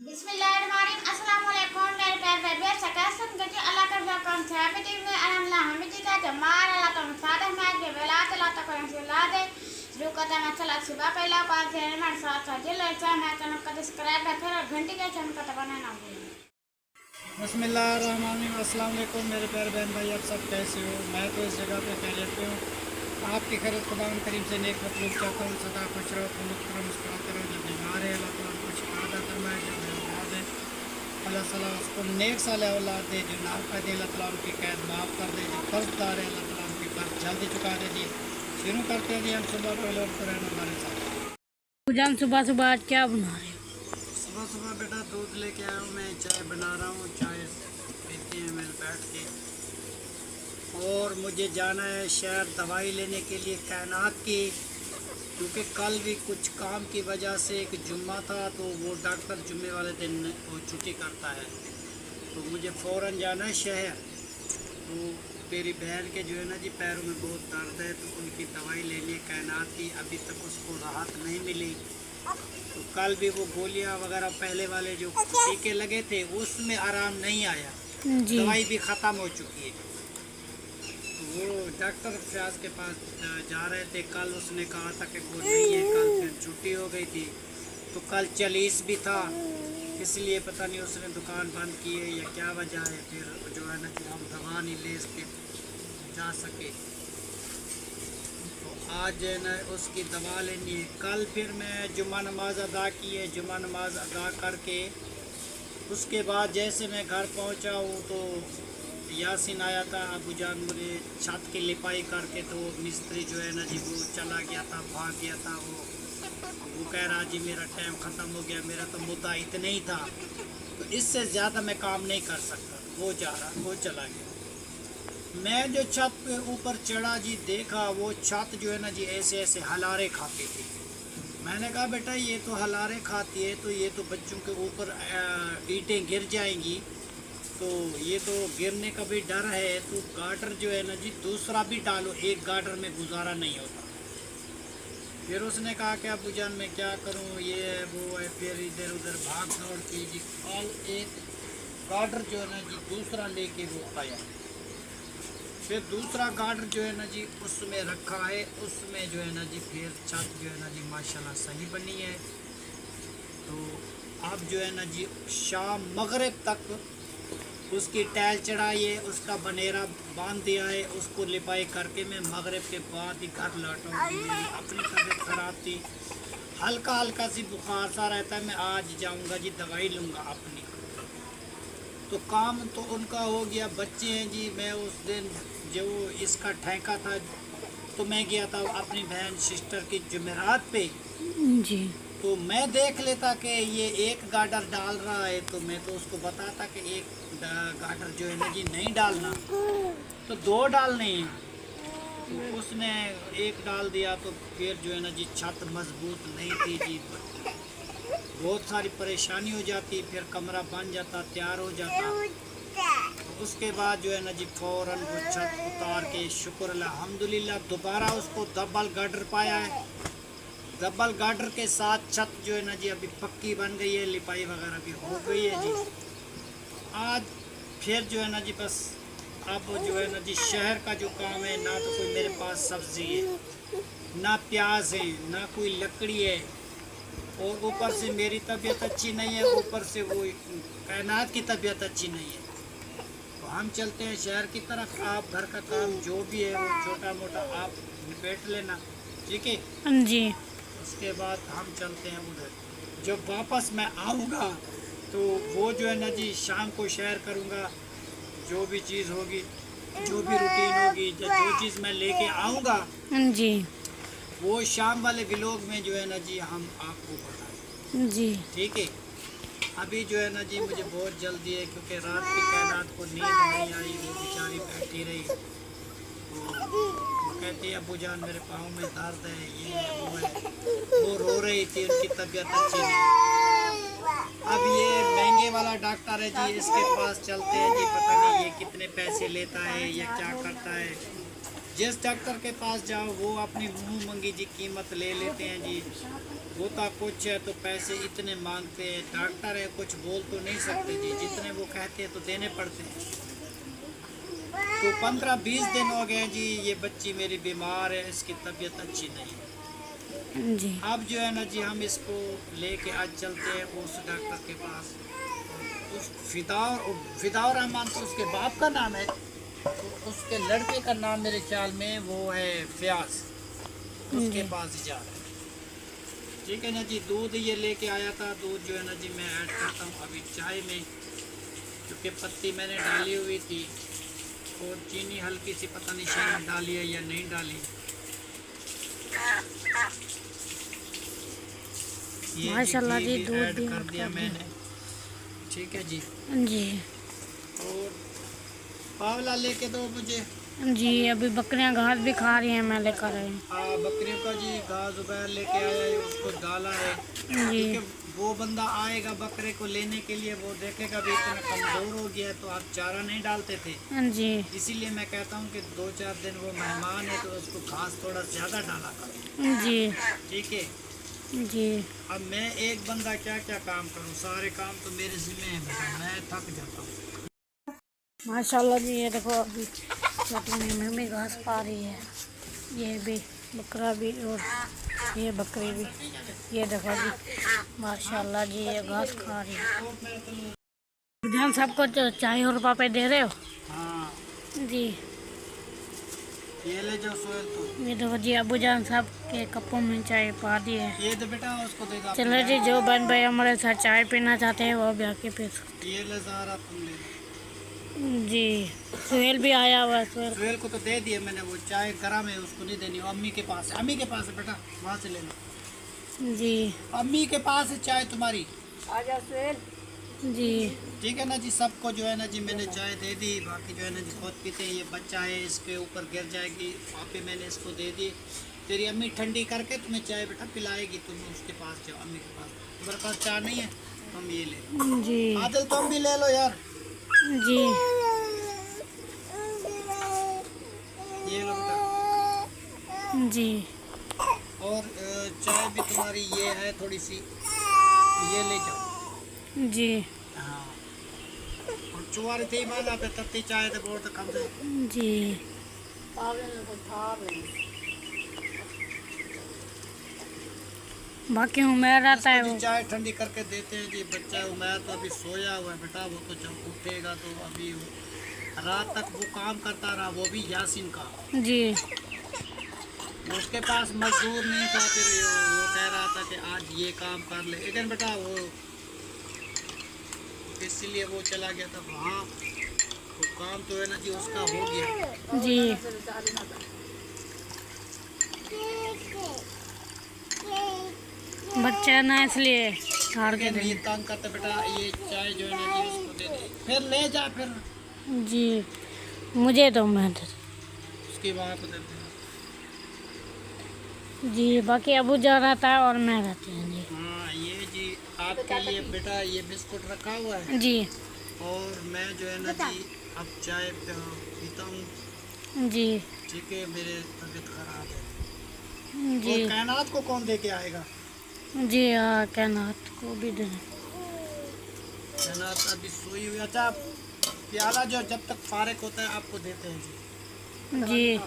बिस्मिल्लाहिर्रहमानिर्रहीम। अस्सलाम वालेकुम मेरे प्यारे बेबी सकैसन गजी अल्लाह का कौन सा है बेटी में अल्लाह हमें जी का जमार अल्लाह तो सादा में के बेला अल्लाह तो कौन से ला दे जो कहता मैं चला सुबह पहला कौन से मैं साथ साथ जिले से मैं चैनल का सब्सक्राइब कर और घंटी के चैनल का बनाना भूलें। बिस्मिल्लाहिर्रहमानिर्रहीम। अस्सलाम वालेकुम मेरे प्यारे बहन भाई, आप सब कैसे हो? मैं तो इस जगह पे खैरियत पे हूँ। आपकी खैरियत खुदा करीम से नेक मतलब चाहता हूँ। सदा खुश रहो, मुस्कुराते रहो। जो बीमार है अल्लाह ताला कुछ आदा फरमाए, जो औलाद है अल्लाह ताला उसको नेक साल औलाद दे, जो नाफा दे अल्लाह ताला उनकी कैद माफ़ कर दे, जो कर्जदार है अल्लाह ताला उनकी कर्ज जल्दी चुका दे। जी शुरू करते हैं जी हम सुबह पहले और रहना हमारे साथ। जान सुबह सुबह आज क्या बना रहे हो? सुबह सुबह बेटा दूध लेके आया हूँ, मैं चाय बना रहा हूँ। चाय पीते हैं मैं बैठ के, और मुझे जाना है शहर दवाई लेने के लिए कायनात की, क्योंकि कल भी कुछ काम की वजह से एक जुम्मा था तो वो डॉक्टर जुम्मे वाले दिन वो छुट्टी करता है, तो मुझे फ़ौरन जाना है शहर। तो मेरी बहन के जो है ना जी पैरों में बहुत दर्द है, तो उनकी दवाई लेनी है कायनात की। अभी तक उसको राहत नहीं मिली, तो कल भी वो गोलियां वगैरह पहले वाले जो टीके लगे थे उसमें आराम नहीं आया, दवाई भी ख़त्म हो चुकी है। वो डॉक्टर फ्याज के पास जा रहे थे, कल उसने कहा था कि वो नहीं है, कल फिर छुट्टी हो गई थी, तो कल चालीस भी था, इसलिए पता नहीं उसने दुकान बंद की है या क्या वजह है, फिर जो है ना कि हम दवा नहीं ले के जा सके। तो आज जो है ना उसकी दवा लेनी है। कल फिर मैं जुम्मा नमाज अदा की है, जुम्मा नमाज अदा करके उसके बाद जैसे मैं घर पहुंचा हूँ तो यासिन आया था, अबू जान मुझे छत की लिपाई करके, तो मिस्त्री जो है ना जी वो चला गया था, भाग गया था। वो कह रहा जी मेरा टाइम ख़त्म हो गया, मेरा तो मुद्दा इतना ही था, तो इससे ज़्यादा मैं काम नहीं कर सकता। वो जा रहा, वो चला गया। मैं जो छत पे ऊपर चढ़ा जी, देखा वो छत जो है ना जी ऐसे ऐसे हलारे खाती थी। मैंने कहा बेटा ये तो हलारे खाती है, तो ये तो बच्चों के ऊपर ईंटें गिर जाएंगी, तो ये तो गिरने का भी डर है, तो गार्डर जो है ना जी दूसरा भी डालो, एक गार्डर में गुजारा नहीं होता। फिर उसने कहा कि अबू जान मैं क्या करूं, ये है वो है, फिर इधर उधर भाग दौड़ की जी। कल एक गार्डर जो है ना जी दूसरा लेके वो आया, फिर दूसरा गार्डर जो है ना जी उसमें रखा है, उसमें जो है ना जी फिर छत जो है ना जी माशाल्लाह सही बनी है। तो अब जो है ना जी शाम मगरिब तक उसकी टाइल चढ़ाई है, उसका बनेरा बांध दिया है, उसको लिपाई करके मैं मगरिब के बाद ही घर लौटाऊंगी। मेरी अपनी तबीयत खराब थी, हल्का हल्का सी बुखार सा रहता है, मैं आज जाऊंगा जी दवाई लूँगा अपनी। तो काम तो उनका हो गया, बच्चे हैं जी। मैं उस दिन जो इसका ठेका था तो मैं गया था अपनी बहन सिस्टर की जुमेरात पे जी। तो मैं देख लेता कि ये एक गार्डर डाल रहा है, तो मैं तो उसको बताता कि एक गार्डर जो है ना जी नहीं डालना, तो दो डालने हैं। तो उसने एक डाल दिया, तो फिर जो है ना जी छत मजबूत नहीं थी जी, बहुत सारी परेशानी हो जाती, फिर कमरा बन जाता, तैयार हो जाता। तो उसके बाद जो है ना जी फ़ौरन वो छत उतार के शुक्र अल्हम्दुलिल्लाह दोबारा उसको डबल गार्डर पाया है। डबल गार्डर के साथ छत जो है ना जी अभी पक्की बन गई है, लिपाई वगैरह भी हो गई है जी। आज फिर जो है ना जी बस अब जो है ना जी शहर का जो काम है, ना तो कोई मेरे पास सब्ज़ी है, ना प्याज है, ना कोई लकड़ी है, और ऊपर से मेरी तबीयत अच्छी नहीं है, ऊपर से वो कायनात की तबीयत अच्छी नहीं है। तो हम चलते हैं शहर की तरफ। आप घर का काम जो भी है वो छोटा मोटा आप निपेट लेना, ठीक है? हाँ जी। उसके बाद हम चलते हैं उधर। जब वापस मैं आऊँगा तो वो जो है ना जी शाम को शेयर करूँगा, जो भी चीज़ होगी, जो भी रूटीन होगी, जो चीज़ मैं लेके आऊँगा हाँ जी। वो शाम वाले व्लॉग में जो है ना जी हम आपको बताएं, जी। ठीक है? अभी जो है ना जी मुझे बहुत जल्दी है, क्योंकि रात की कायनात को नींद नहीं आई, वो बेचारी बैठी रही, तो कहती है अबू जान मेरे पाँव में दर्द है, ये है वो है, वो रो रही थी, उनकी तबीयत अच्छी नहीं। अब ये महंगे वाला डॉक्टर है जी, इसके पास चलते हैं जी, पता नहीं ये कितने पैसे लेता है या क्या करता है। जिस डॉक्टर के पास जाओ वो अपनी मुँह मंगी जी कीमत ले लेते हैं जी, होता कुछ है तो पैसे इतने मांगते हैं। डॉक्टर है, कुछ बोल तो नहीं सकते जी, जितने वो कहते हैं तो देने पड़ते हैं। तो 15-20 दिन हो गए जी, ये बच्ची मेरी बीमार है, इसकी तबीयत अच्छी नहीं है जी। अब जो है ना जी, हम इसको लेके आज चलते हैं उस डॉक्टर के पास। उस फिदाउर रहमान, तो उसके बाप का नाम है, तो उसके लड़के का नाम मेरे ख्याल में वो है फयाज, उसके पास जा रहे हैं। ठीक है ना जी। दूध ये लेके आया था, दूध जो है ना जी मैं ऐड करता हूँ अभी चाय में, क्योंकि पत्ती मैंने डाली हुई थी और चीनी हल्की सी, पता नहीं शायद डाली है या नहीं डाली। ये माशाल्लाह जी, दूध ऐड भी कर दिया मैंने। ठीक है जी। जी। और पावला लेके दो मुझे। जी, अभी बकरियां घास भी खा रही हैं, मैं लेकर आई। बकरियों का जी घास उबैर लेके आया है, उसको डाला है। जी। ठीक है, वो बंदा आएगा बकरे को लेने के लिए, वो देखेगा भी इतना कमज़ोर हो गया है, तो आप चारा नहीं डालते थे। जी। इसीलिए मैं कहता हूँ कि 2-4 दिन वो मेहमान है तो उसको घास थोड़ा ज़्यादा डाला करो। जी। ठीक है जी। अब मैं एक बंदा क्या क्या काम करूँ, सारे काम तो मेरे ज़िम्मे है बेटा, मैं थक जाता हूँ। माशाल्लाह जी, ये देखो अभी छोटी में भी घास पा रही है, ये भी बकरा भी और ये बकरी भी, ये देखो जी माशाल्लाह जी, ये घास खा रही है। जान सबको चाय और पापे दे रहे हो? हाँ जी। ये ले जाओ सोहेल, तो ये देखो जी, अबू जान साहब के कपों में चाय पा दी है। ये तो बेटा उसको दे दो। चलो जी, जो बहन भाई हमारे साथ चाय पीना चाहते हैं वो भी आके पी सकते ये ले ज़ारा, तुम ले लो। हैं। जी। सुहेल भी आया हुआ है, सोहेल को तो दे दिए मैंने, वो चाय गरम है, उसको नहीं देनी, वो अम्मी के पास है। अम्मी के पास है बेटा, वहाँ से ले लो। जी। अम्मी के पास है चाय तुम्हारी। आजा सुहेल। जी। ठीक है ना जी। सबको जो है ना जी मैंने चाय दे दी, बाकी जो है ना जी खुद पीते हैं। ये बच्चा है, इसके ऊपर गिर जाएगी, पापे मैंने इसको दे दी। तेरी अम्मी ठंडी करके तुम्हें चाय बेटा पिलाएगी, तुम उसके पास जाओ, अम्मी के पास। तुम्हारे पास चाय नहीं है, तुम ये ले। जी। आदिल तुम भी ले लो यार। जी। ये लो बेटा। जी। और चाय भी तुम्हारी ये है थोड़ी सी, ये ले जाओ। जी। हाँ, और चुवारी थी माला पे तत्ती चाय तो बहुत कम से। जी। बाकी उमेर आता है इसको वो। जी चाय ठंडी करके देते हैं जी। बच्चा उमेर तो अभी सोया हुआ है बेटा, वो तो जब उठेगा तो अभी रात तक वो काम करता रहा, वो भी यासीन का। जी। उसके पास मजदूर नहीं था, फिर वो कह रहा था कि आज ये काम कर ले, लेकिन बेटा वो इसलिए वो चला गया था वहाँ। वो काम तो है ना जी उसका हो गया। जी। बच्चा ना इसलिए हार के ये तंग करता बेटा, ये चाय जो है ना जी उसको दे दे, फिर ले जा, फिर जी। मुझे तो मैं उसकी माँ को देते हैं। जी। बाकी अबू जा रहता है और मैं रहती हूँ। जी। हाँ, ये जी आपके लिए बेटा ये बिस्कुट रखा हुआ है। जी। और मैं जो है ना जी अब चाय पीता हूँ। जी। ठीक है, मेरे तबीयत खराब है। जी। और कायनात को कौन दे के आएगा? जी हाँ, कायनात को भी देना। कायनात अभी सोई हुई। अच्छा, प्याला जो जब तक फारिग होता है आपको देते हैं जी। जी।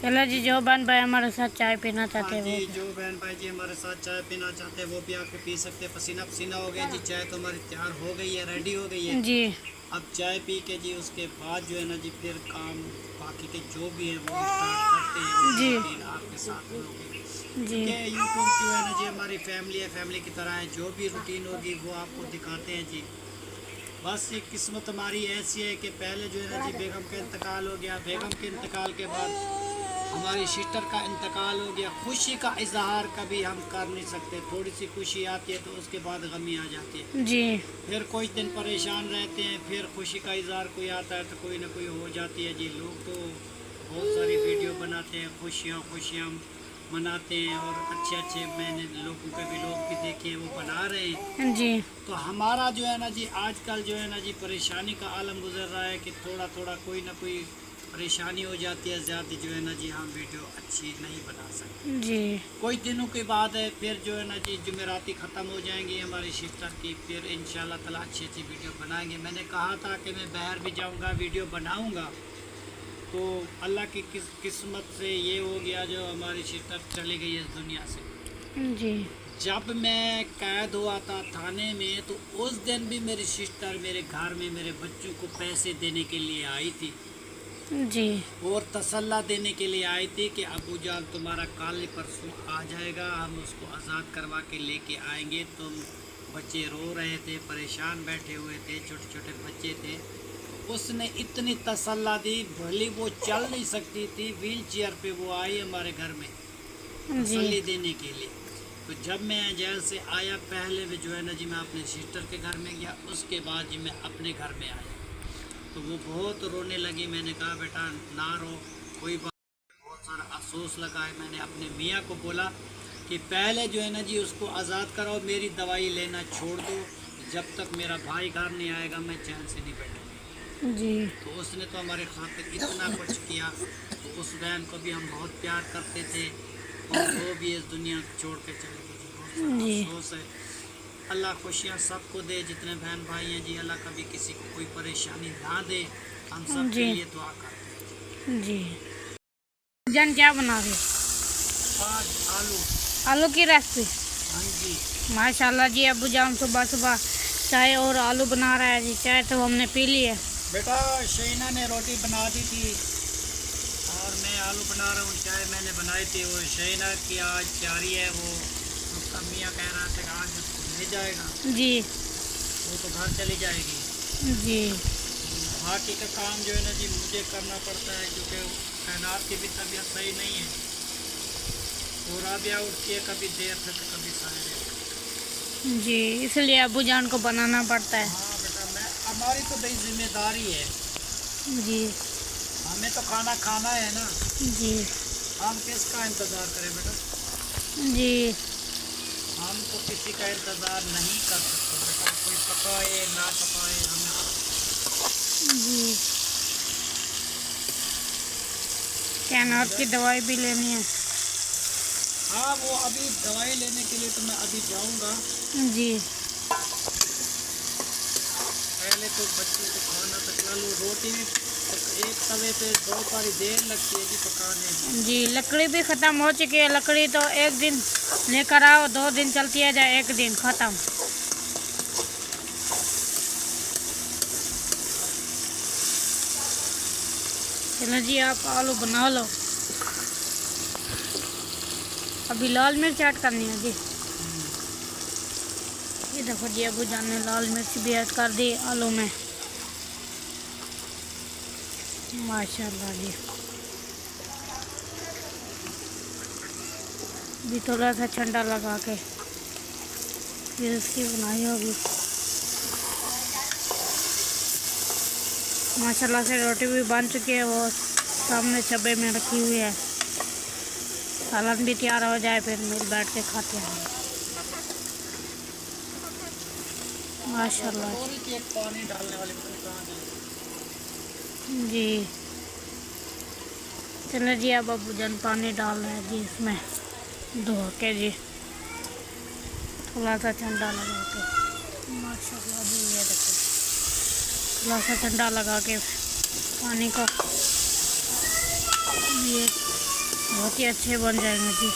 चलो जी, जो बहन भाई हमारे साथ चाय पीना चाहते हाँ हैं जी, वो। जो बहन भाई जी हमारे साथ चाय पीना चाहते हैं वो भी आके पी सकते हैं। पसीना पसीना हो गया जी, चाय तो हमारी तैयार हो गई है, रेडी हो गई है। जी। अब चाय पी के जी उसके बाद जो है ना जी फिर काम बाकी के जो भी है वो स्टार्ट करते हैं। जी। रूटीन आपके साथ होगी। जी। यूट्यूब जो है ना जी हमारी फैमिली है, फैमिली की तरह है। जो भी रूटीन होगी वो आपको दिखाते हैं जी। बस ये किस्मत हमारी ऐसी है कि पहले जो है ना जी बेगम का इंतकाल हो गया, बेगम के इंतकाल के बाद हमारी सिस्टर का इंतकाल हो गया। खुशी का इजहार कभी हम कर नहीं सकते, थोड़ी सी खुशी आती है तो उसके बाद गमी आ जाती है। जी। फिर कुछ दिन परेशान रहते हैं, फिर खुशी का इजहार कोई आता है तो कोई ना कोई हो जाती है जी। लोग तो बहुत सारी वीडियो बनाते हैं, खुशियाँ मनाते हैं, और अच्छे अच्छे मैंने लोगों के भी लोग भी देखे हैं वो बना रहे हैं। जी। तो हमारा जो है ना जी आजकल जो है ना जी परेशानी का आलम गुजर रहा है कि थोड़ा थोड़ा कोई ना कोई परेशानी हो जाती है ज़्यादा, जो है ना जी हम वीडियो अच्छी नहीं बना सकते जी। कुछ दिनों के बाद है, फिर जो है ना जी जुमेराती ख़त्म हो जाएंगी हमारी शिफ्टर की, फिर इंशाल्लाह ताला अच्छी अच्छी वीडियो बनाएंगे। मैंने कहा था कि मैं बाहर भी जाऊंगा वीडियो बनाऊंगा, तो अल्लाह की किस्मत से ये हो गया जो हमारी शिफ्टर चली गई इस दुनिया से। जी। जब मैं कैद हुआ था थाने में, तो उस दिन भी मेरी सिस्टर मेरे घर में मेरे बच्चों को पैसे देने के लिए आई थी जी। और तसल्ला देने के लिए आई थी कि अबू जान तुम्हारा कल परसों आ जाएगा, हम उसको आज़ाद करवा के लेके आएंगे। तुम बच्चे रो रहे थे, परेशान बैठे हुए थे, छोटे छोटे बच्चे थे। उसने इतनी तसल्ला दी, भले वो चल नहीं सकती थी, व्हील चेयर पे वो आई हमारे घर में तसल्ली देने के लिए। तो जब मैं जेल से आया, पहले भी जो है ना जी मैं अपने सिस्टर के घर में गया, उसके बाद जी मैं अपने घर में आया, तो वो बहुत रोने लगी। मैंने कहा बेटा ना रो, कोई बात, बहुत सारा अफसोस लगा है। मैंने अपने मियाँ को बोला कि पहले जो है ना जी उसको आज़ाद कराओ, मेरी दवाई लेना छोड़ दो, जब तक मेरा भाई घर नहीं आएगा मैं चैन से नहीं बैठूँगी जी। तो उसने तो हमारे खातिर इतना कुछ किया। तो उस बहन को भी हम बहुत प्यार करते थे और वो भी इस दुनिया को छोड़ के चले गए। बहुत जी। अफसोस है। अल्लाह खुशियाँ सबको दे, जितने बहन भाई हैं जी, अल्लाह कभी किसी को कोई परेशानी ना दे, हम सब के जी। लिए दुआ करते हैं। जी। जान क्या बना रहे? आज आलू। आलू की रेसिपी। हाँ जी। माशाल्लाह जी, अब्बू जान सुबह सुबह चाय और आलू बना रहा है जी। चाय तो हमने पी ली है। बेटा शहीना ने रोटी बना दी थी और मैं आलू बना रहा हूँ। चाय मैंने बनाई थी, वो शहीना की आज तैयारी है। वो उसका मियाँ कह रहा था कि आज उसको ले जाएगा, जी। वो तो घर चली जाएगी जी। बाकी का काम जो है ना जी मुझे करना पड़ता है, क्योंकि कायनात की भी तबीयत सही नहीं है। तो राबिया उठती है कभी देर से तो कभी सारे। जी, इसलिए अब्बू जान को बनाना पड़ता है। हाँ बेटा, मैं हमारी तो बड़ी जिम्मेदारी है, जी। हमें तो खाना खाना है ना। जी। हम किसका इंतज़ार करें बेटा? जी। हम तो किसी का इंतज़ार नहीं कर सकते बेटा, कोई पकाए ना पकाए हमें। जी। कैनाट की दवाई भी लेनी है। हाँ, वो अभी दवाई लेने के लिए तो मैं अभी जाऊंगा। जी। पहले तो बच्चों को खाना तो खिला लूँ। रोटी भी एक तवे पे बहुत सारी देर लगती है जी पकाने में। जी, लकड़ी भी ख़त्म हो चुकी है। लकड़ी तो एक दिन लेकर आओ, 2 दिन चलती है, या एक दिन ख़त्म। चलो जी, आप आलू बना लो। अभी लाल मिर्च ऐड करनी है जी। ये देखो जी, अबू जान ने लाल मिर्च भी ऐड कर दी आलू में। माशाल्लाह जी। भी थोड़ा सा ठंडा लगा के फिर इसकी बनाई होगी। माशाल्लाह से रोटी भी बन चुकी है, वो सामने चब्बे में रखी हुई है। सालन भी तैयार हो जाए फिर मिल बैठ के खाते हैं माशाल्लाह। और एक पानी डालने वाली जी। चलो जी, अब अबू जान पानी डाल रहे हैं जी इसमें धो के जी, थोड़ा सा ठंडा लगा के। माशाल्लाह जी, ये देखो थोड़ा सा ठंडा लगा के पानी को, ये बहुत ही अच्छे बन जाएंगे जी।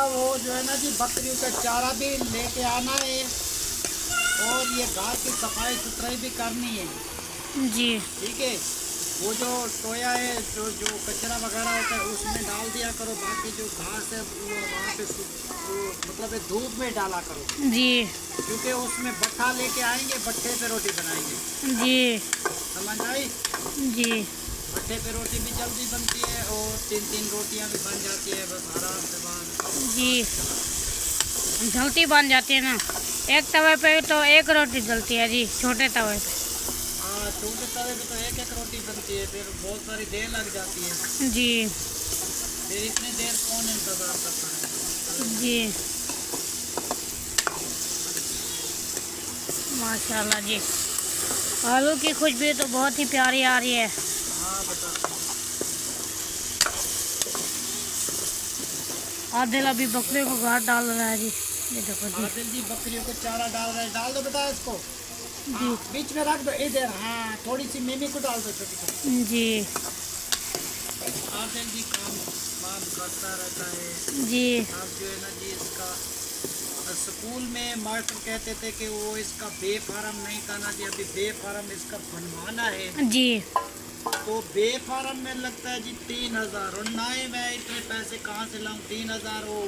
वो जो है ना जी बकरियों का चारा भी लेके आना है और ये घास की सफाई सुथराई भी करनी है जी। ठीक है। वो जो टोया है, जो कचरा वगैरह होता है उसमें डाल दिया करो, बाकी जो घास है वो वहाँ पे मतलब धूप में डाला करो जी। क्योंकि उसमें भट्ठा लेके आएंगे, भट्ठे पे रोटी बनाएंगे। जी। समझ आई? जी। भट्ठे पे रोटी भी जल्दी बनती है और 3-3 रोटियां भी बन जाती है, बस आराम से बन। जी, जल्दी बन जाती है ना। एक तवे पे तो एक रोटी जलती है जी, छोटे तवे पे। हाँ, छोटे तवे पे तो एक रोटी बनती है, फिर बहुत सारी देर लग जाती है जी। फिर इतनी देर कौन इंतज़ार करता है? जी। माशाल्लाह जी, आलू की खुशबू तो बहुत ही प्यारी आ रही है। हाँ बेटा। आदिल अभी बकरे को घास डाल रहा है जी। ये देखो जी। आदिल जी बकरियों को चारा डाल रहे हैं। डाल दो बेटा इसको जी। बीच में रख दो इधर। हाँ थोड़ी सी मिमी को डाल दो छोटी छोटी। जी आदिल जी काम करता रहता है जी। अब जो है ना जी इसका स्कूल में मास्टर कहते थे कि वो इसका बे फार्म नहीं करना जी। अभी बे फार्म इसका बनवाना है जी। तो बे फार्म में लगता है जी 3000 और ना ही मैं इतने पैसे कहाँ से लाऊं। 3000 वो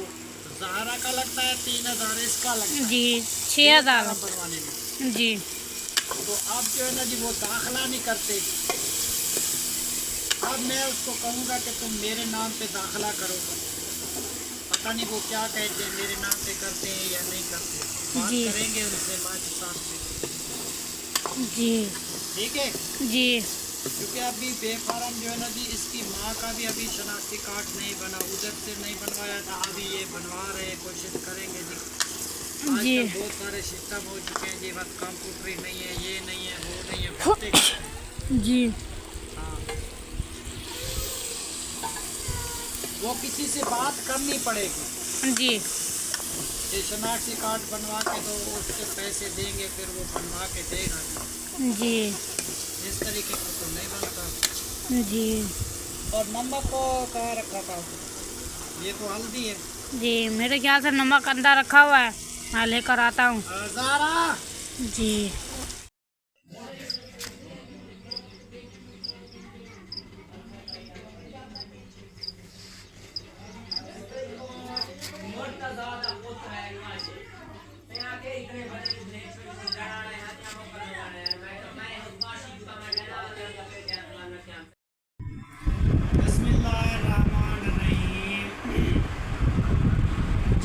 ज़हरा का लगता है, 3000 इसका लगता है जी। 6000 बनवाने में जी। तो अब जो है ना जी वो दाखिला नहीं करते। अब मैं उसको कहूँगा कि तुम मेरे नाम पे दाखिला करो। पता नहीं वो क्या कहते हैं, मेरे नाम पे करते हैं या नहीं करते। बात जी। करेंगे उनसे माँ के साथ से। जी। ठीक है जी। क्योंकि अभी बेफारम जो है ना जी इसकी माँ का भी अभी शनाख्ती कार्ड नहीं बना, उधर से नहीं बनवाया था। अभी ये बनवा रहे हैं, कोशिश करेंगे जी। जी। आजकल बहुत सारे सिस्टम हो चुके हैं जी। बस कंप्यूटरी नहीं है, ये नहीं है, वो नहीं है, करते जी। हाँ वो किसी से बात करनी पड़ेगी जी। ये शनाख्ती कार्ड बनवा के तो उसके पैसे देंगे, फिर वो बनवा के देगा जी। इस तरीके का तो नहीं बनता जी। और नमक को कहाँ रखा था? ये तो हल्दी है जी। मेरे ख्याल से नमक अंदर रखा हुआ है, मैं लेकर आता हूँ। ज़ारा जी।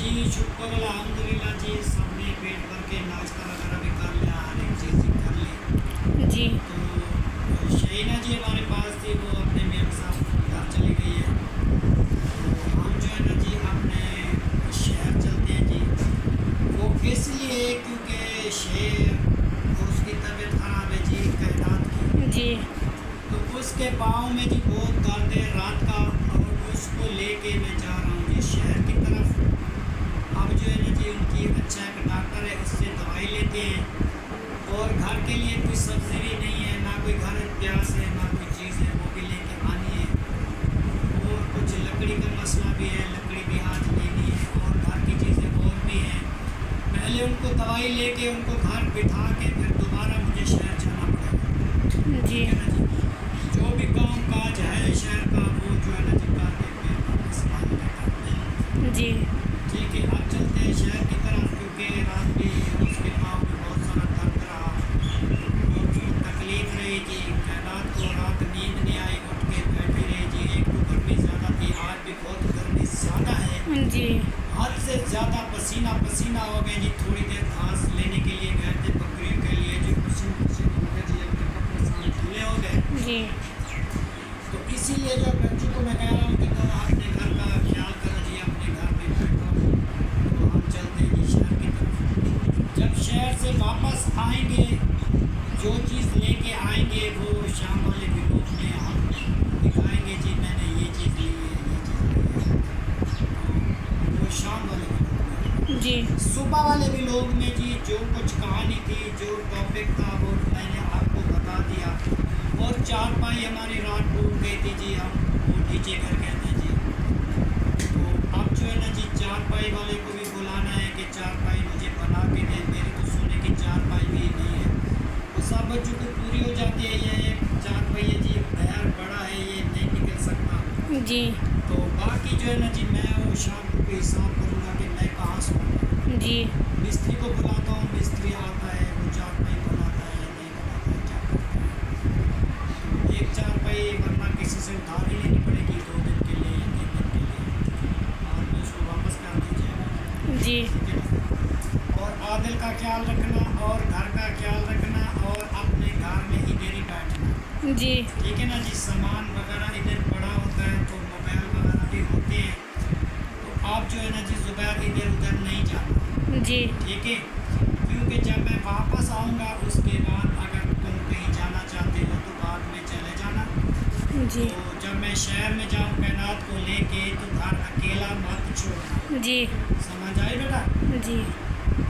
जी शुक्र अल्हम्दुलिल्लाह जी। सबने पेट भर के नाश्ता वगैरह भी कर लिया, हर एक चीज़ कर ली। जी। तो शहीना जी हमारे पास थी, वो अपने मेम साहब घर चली गई है। तो हम जो है ना जी अपने शहर चलते हैं जी। वो इसलिए क्योंकि शेर उसकी तबीयत ख़राब है जी कैनात की जी। तो उसके पाँव में जी बहुत दर्द है रात का और उसको लेके मैं जा रहा हूँ जी शहर की तरफ। अब जो है ना जी उनकी अच्छा एक डॉक्टर है, उससे दवाई लेते हैं और घर के लिए कोई सब्ज़ी भी नहीं है, ना कोई घर प्याज है, ना कोई चीज़ है, वो भी लेके आनी है। और कुछ लकड़ी का मसला भी है, लकड़ी भी आज लेनी है और घर की चीज़ें और भी हैं। पहले उनको दवाई लेके उनको घर बिठा के फिर दोबारा मुझे शहर जाना पड़ेगा। जी। है ना जी जो भी काम काज है शहर का वो जो है ना जी जी। ठीक है अब चलते हैं शहर की तरफ क्योंकि रात भी उसके पाँव में बहुत सारा दर्द रहा और उसको तकलीफ रही जी। कैनात को रात नींद नहीं आई, उठ के बैठी रही जी। एक तो गर्मी ज़्यादा थी, आज भी बहुत गर्मी ज़्यादा है जी। हद से ज़्यादा पसीना पसीना हो गए जी। थोड़ी देर घास लेने के लिए गए थे बकरियों के लिए जी, पसीने पसीने हो गए जी, अपने कपड़े सारे ढीले हो गए जी। तो इसीलिए जो बच्चों को मैं कह रहा हूँ कि तुम अपने घर का ख्याल करो जी, अपने घर में बैठो। तो हम चलते हैं जी शहर की तरफ। जब शहर से वापस आएंगे जो चीज़ लेके आएंगे वो शाम वाले वीडियो में हम दिखाएंगे जी। मैंने ये चीज़ ली है, ये चीज़ ली है। तो वो शाम वाले वीडियो जी। सुबह वाले व्लॉग में जी जो कुछ कहानी थी, जो टॉपिक था वो मैंने आपको बता दिया। और चारपाई हमारी रात टूट गई थी जी, हम वो नीचे घर गए थे जी। तो अब जो है ना जी चारपाई वाले को भी बुलाना है कि चारपाई मुझे बना के दे। मेरी तो सोने की चारपाई भी नहीं है, वो सब बच्चों को पूरी हो जाती है। ये एक चारपाई है जी, पैर बड़ा है, ये नहीं निकल सकता जी। तो बाकी जो है ना जी मैं वो शाम को भी हिसाब करूँगा कि मैं कहाँ सोऊंगा जी। मिस्त्री को बुलाता हूँ, मिस्त्री आता है, वो चारपाई बनाता है, नहीं बनाता है, क्या करता है। एक चारपाई वरना किसी से उधार ही लेनी पड़ेगी 2 दिन के लिए या 3 दिन के लिए और मैं उसको वापस कर दीजिएगा जी। और आदिल का ख्याल रखना और घर का ख्याल रखना और अपने घर में इधर ही बैठना। जी। ठीक है ना जी। सामान वगैरह इधर पड़ा होता है तो मोबाइल वगैरह भी होते हैं तो आप जो है ना जी ज़ुबैर इधर उधर नहीं जाना। जी। ठीक है क्योंकि जब मैं वापस आऊँगा उसके बाद अगर तुम कहीं जाना चाहते हो तो बाद में चले जाना। जी। तो जब मैं शहर में जाऊँ कैनात को लेके तो घर अकेला मत छोड़ना। जी समझ आई बेटा। जी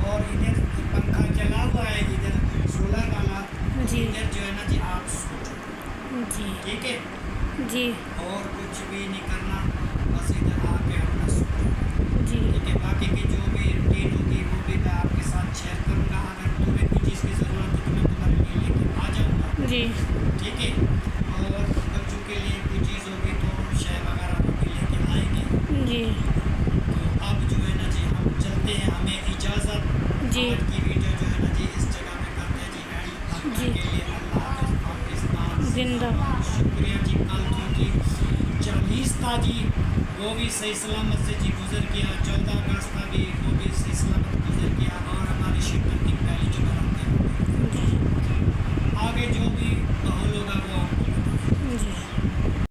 और इधर पंखा चला हुआ है, इधर सोलर वाला, जी इधर जो है ना जी आप सो जाओ, जी ठीक है। जी और कुछ भी नहीं करना, बस इधर आके अपना सो जाओ, जी ठीक है। बाकी की जो भी रूटीन होगी वो भी मैं आपके साथ शेयर करूँगा। अगर तुम्हें कोई चीज़ की ज़रूरत है तो मैं तुम्हारे लिए लेके आ जाऊँगा, जी ठीक है। और बच्चों के लिए कोई चीज़ होगी तो शेयर वगैरह वो भी लेके आएंगे। जी तो अब जो है ना जी हम चलते हैं, हमें इजाज़त। जी आज की वीडियो जो है ना जी इस जगह पे करते हैं जी एंड। तब तक जी। के लिए अल्लाह हाफ़िज़, पाकिस्तान जिंदाबाद। शुक्रिया जी। कल क्योंकि 40 था जी, वो भी सही सलामत से जी गुजर गया। 14 अगस्त था भी, वो भी सही सलामत गुजर गया। और हमारी शिद्दत की पहली जो बनाते हैं जी आगे जो भी माहौल